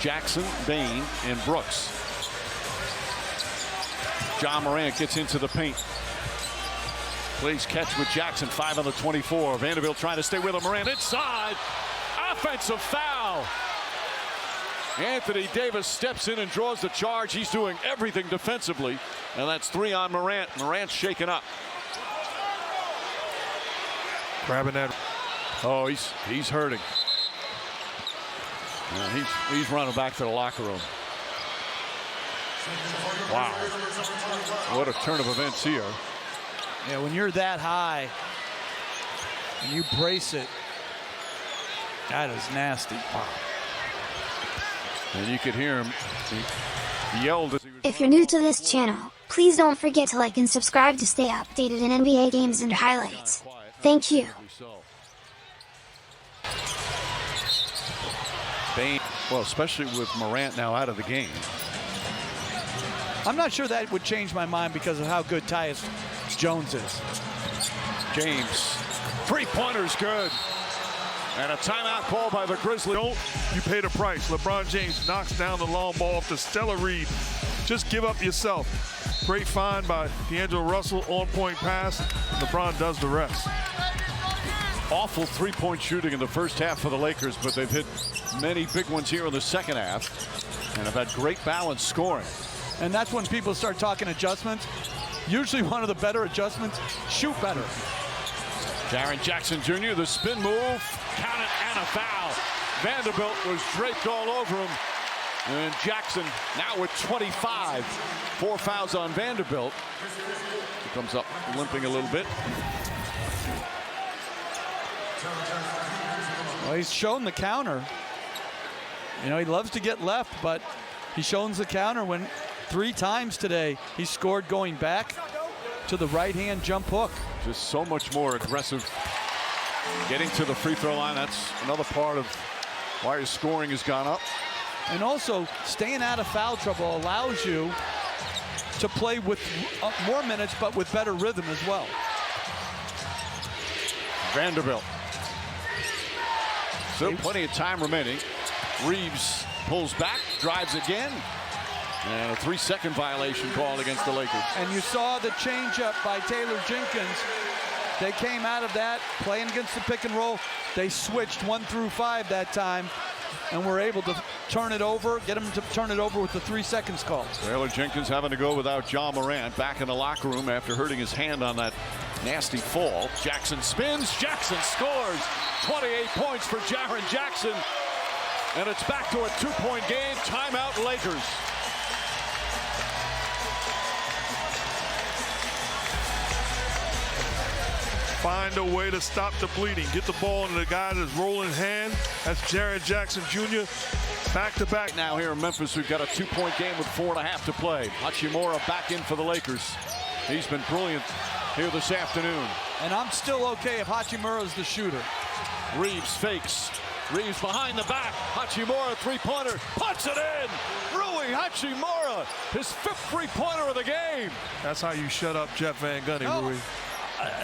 Jackson, Bane, and Brooks. John Morant gets into the paint. Plays catch with Jackson, 5 on the 24. Vanderbilt trying to stay with him. Morant inside. Offensive foul. Anthony Davis steps in and draws the charge. He's doing everything defensively. And that's 3 on Morant. Morant's shaken up. Grabbing that. Oh, he's hurting. He's running back to the locker room. Wow. What a turn of events here. Yeah, when you're that high and you brace it, that is nasty. Wow. And you could hear him. He yelled as he was. If you're new to this channel, please don't forget to like and subscribe to stay updated in NBA games and highlights. Thank you. Bane, well, especially with Morant now out of the game. I'm not sure that would change my mind because of how good Tyus Jones is. James, 3-pointer's good. And a timeout call by the Grizzlies. You pay the price. LeBron James knocks down the long ball off to Stella Reed. Just give up yourself. Great find by D'Angelo Russell, on-point pass. LeBron does the rest. Awful three-point shooting in the first half for the Lakers, but they've hit many big ones here in the second half and have had great balance scoring. And that's when people start talking adjustments. Usually one of the better adjustments, shoot better. Jaren Jackson Jr., the spin move, count it, and a foul. Vanderbilt was draped all over him. And Jackson now with 25. 4 fouls on Vanderbilt. He comes up limping a little bit. Well, he's shown the counter. You know, he loves to get left, but he shows the counter when 3 times today he scored going back to the right-hand jump hook. Just so much more aggressive. Getting to the free throw line, that's another part of why his scoring has gone up. And also, staying out of foul trouble allows you to play with more minutes, but with better rhythm as well. Vanderbilt. Still plenty of time remaining. Reeves pulls back, drives again. And a 3-second violation called against the Lakers. And you saw the changeup by Taylor Jenkins. They came out of that, playing against the pick and roll. They switched 1 through 5 that time and were able to turn it over, get him to turn it over with the 3 seconds call. Taylor Jenkins having to go without John Morant back in the locker room after hurting his hand on that nasty fall. Jackson spins, Jackson scores. 28 points for Jaren Jackson. And it's back to a 2-point game. Timeout Lakers. Find a way to stop the bleeding. Get the ball into the guy that's rolling hand. That's Jaren Jackson Jr. Back-to-back. Now here in Memphis, we've got a 2-point game with 4.5 to play. Hachimura back in for the Lakers. He's been brilliant here this afternoon. And I'm still okay if Hachimura's the shooter. Reeves fakes. Reeves behind the back. Hachimura, 3-pointer. Puts it in. Rui Hachimura, his 5th 3-pointer of the game. That's how you shut up Jeff Van Gundy, Rui.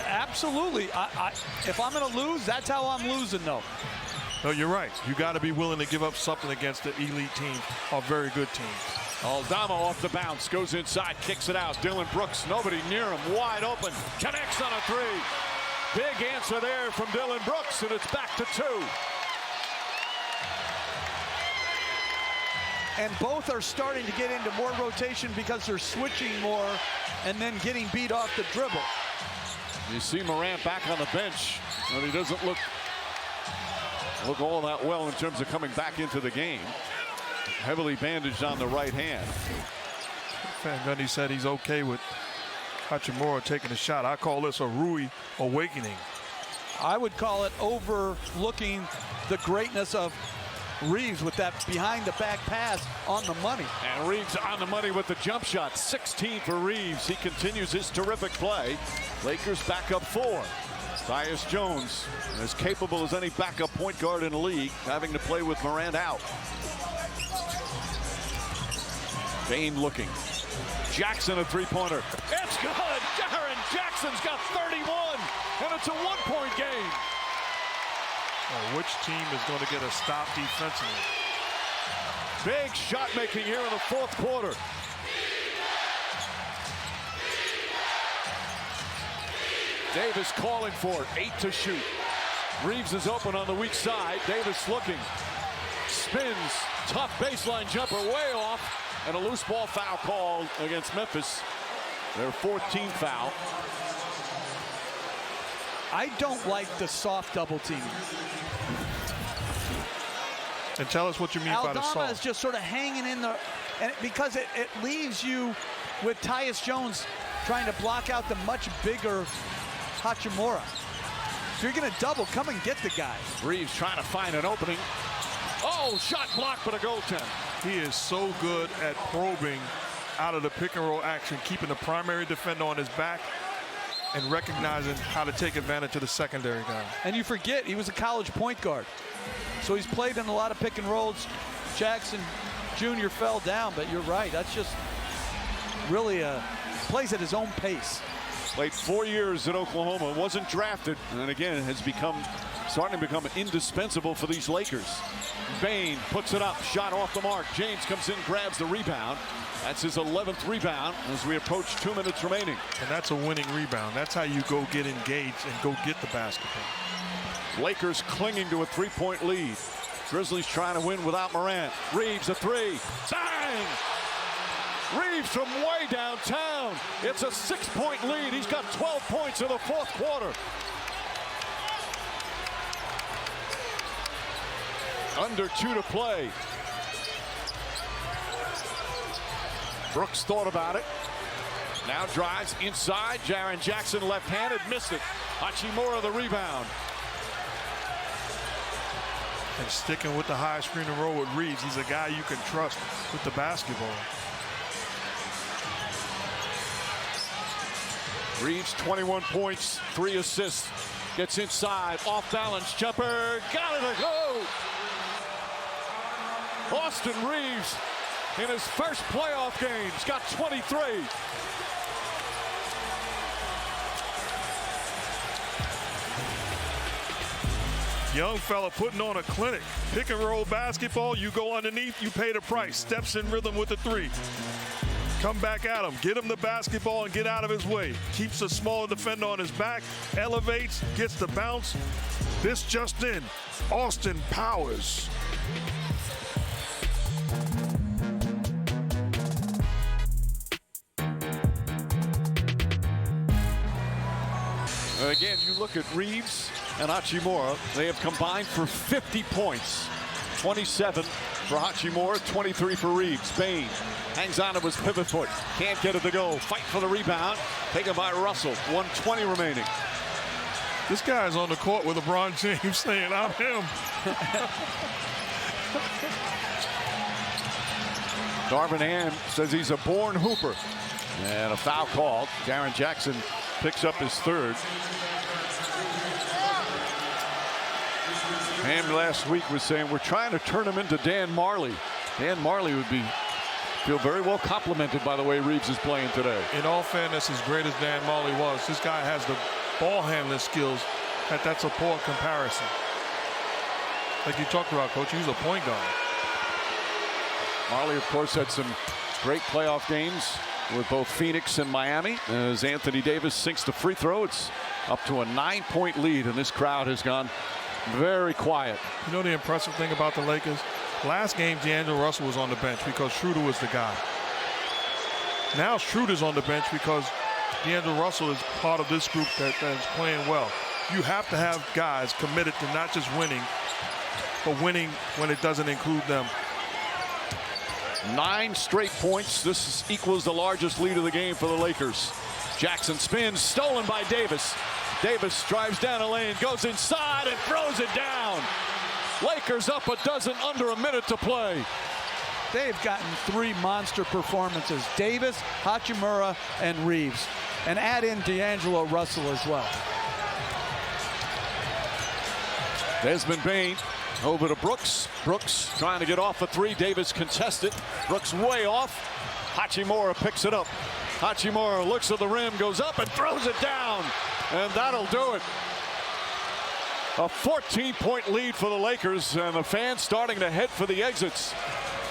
Absolutely. If I'm going to lose, that's how I'm losing, though. No, you're right. You got to be willing to give up something against the elite team, a very good team. Aldama off the bounce, goes inside, kicks it out. Dillon Brooks, nobody near him, wide open, connects on a 3. Big answer there from Dillon Brooks, and it's back to 2. And both are starting to get into more rotation because they're switching more and then getting beat off the dribble. You see Morant back on the bench, and he doesn't look all that well in terms of coming back into the game. Heavily bandaged on the right hand. Van Gundy said he's okay with Hachimura taking a shot. I call this a Rui awakening. I would call it overlooking the greatness of Reeves with that behind-the-back pass on the money. And Reeves on the money with the jump shot. 16 for Reeves. He continues his terrific play. Lakers back up 4. Tyus Jones, as capable as any backup point guard in the league, having to play with Morant out. Bane looking. Jackson, a 3-pointer. It's good. Jaren Jackson's got 31, and it's a 1-point game. Which team is going to get a stop defensively? Big shot making here in the fourth quarter. Davis calling for it. 8 to shoot. Reeves is open on the weak side. Davis looking. Spins. Tough baseline jumper way off. And a loose ball foul called against Memphis. Their 14th foul. I don't like the soft double teaming. And tell us what you mean by the Aldama soft. is just sort of hanging in the, and because it leaves you with Tyus Jones trying to block out the much bigger Hachimura. If you're going to double, come and get the guy. Reeves trying to find an opening. Oh, shot blocked, but a goaltend. He is so good at probing out of the pick and roll action, keeping the primary defender on his back and recognizing how to take advantage of the secondary guy. And you forget, he was a college point guard. So he's played in a lot of pick and rolls. Jackson Jr. fell down, but you're right. That's just really plays at his own pace. Played 4 years at Oklahoma, wasn't drafted, and again has starting to become indispensable for these Lakers. Bain puts it up, shot off the mark. James comes in, grabs the rebound. That's his 11th rebound as we approach 2 minutes remaining. And that's a winning rebound. That's how you go get engaged and go get the basketball. Lakers clinging to a 3-point lead. Grizzlies trying to win without Morant. Reeves a three. Bang! Reeves from way downtown. It's a 6-point lead. He's got 12 points in the fourth quarter. Under 2 to play. Brooks thought about it. Now drives inside. Jaren Jackson left-handed, missed it. Hachimura the rebound. And sticking with the high screen and roll with Reeves. He's a guy you can trust with the basketball. Reeves 21 points, 3 assists. Gets inside, off balance jumper, got it to go. Austin Reeves in his first playoff game, he's got 23. Young fella putting on a clinic. Pick and roll basketball, you go underneath, you pay the price. Steps in rhythm with the three. Come back at him, get him the basketball and get out of his way. Keeps the smaller defender on his back, elevates, gets the bounce. This just in, Austin Powers. Again, you look at Reeves and Hachimura, they have combined for 50 points. 27 for Hachimura, 23 for Reeves. Bain hangs on to his pivot foot, can't get it to go. Fight for the rebound, taken by Russell. 1:20 remaining. This guy's on the court with LeBron James saying, I'm him. Darvin Ham says he's a born hooper. And a foul called. Jaren Jackson picks up his third. Ham last week was saying we're trying to turn him into Dan Marley. Dan Marley would feel very well complimented by the way Reeves is playing today. In all fairness, as great as Dan Marley was, this guy has the ball handling skills. That's a poor comparison. Like you talked about, Coach, he's a point guard. Marley, of course, had some great playoff games with both Phoenix and Miami. As Anthony Davis sinks the free throw, it's up to a 9-point lead, and this crowd has gone very quiet. You know the impressive thing about the Lakers? Last game, D'Angelo Russell was on the bench because Schroeder was the guy. Now Schroeder's on the bench because D'Angelo Russell is part of this group that is playing well. You have to have guys committed to not just winning, but winning when it doesn't include them. 9 straight points. This equals the largest lead of the game for the Lakers. Jackson spins, stolen by Davis. Davis drives down a lane, goes inside and throws it down. Lakers up a dozen under a minute to play. They've gotten 3 monster performances. Davis, Hachimura, and Reeves. And add in D'Angelo Russell as well. Desmond Bain over to Brooks. Brooks trying to get off a 3. Davis contested. Brooks way off. Hachimura picks it up. Hachimura looks at the rim, goes up and throws it down. And that'll do it. A 14-point lead for the Lakers, and the fans starting to head for the exits.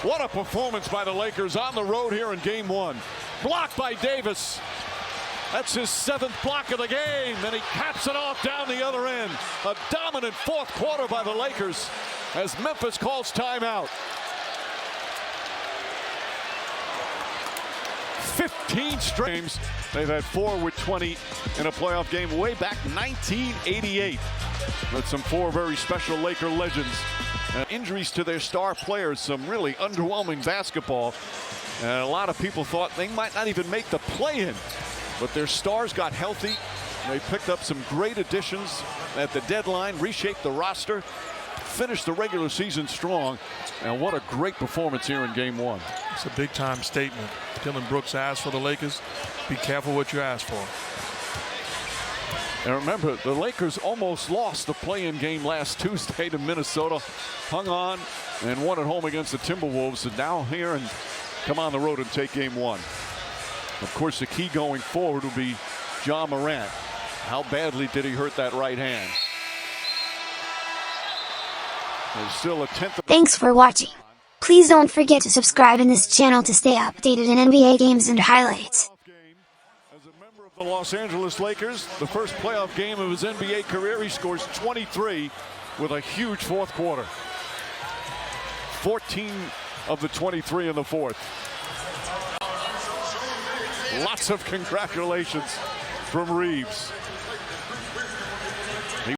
What a performance by the Lakers on the road here in game one. Blocked by Davis. That's his 7th block of the game, and he caps it off down the other end. A dominant fourth quarter by the Lakers as Memphis calls timeout. 15 straight games. They've had 4 with 20 in a playoff game way back 1988. With some 4 very special Laker legends. Injuries to their star players, some really underwhelming basketball. And a lot of people thought they might not even make the play-in. But their stars got healthy. They picked up some great additions at the deadline, reshaped the roster, finished the regular season strong. And what a great performance here in game one. It's a big-time statement. Dillon Brooks asked for the Lakers. Be careful what you ask for. And remember, the Lakers almost lost the play-in game last Tuesday to Minnesota. Hung on and won at home against the Timberwolves. And now here and come on the road and take game one. Of course, the key going forward will be Ja Morant. How badly did he hurt that right hand? There's still a 10th. Thanks for watching. Please don't forget to subscribe in this channel to stay updated in NBA games and highlights. As a member of the Los Angeles Lakers, the first playoff game of his NBA career, he scores 23 with a huge fourth quarter. 14 of the 23 in the fourth. Lots of congratulations from Reeves.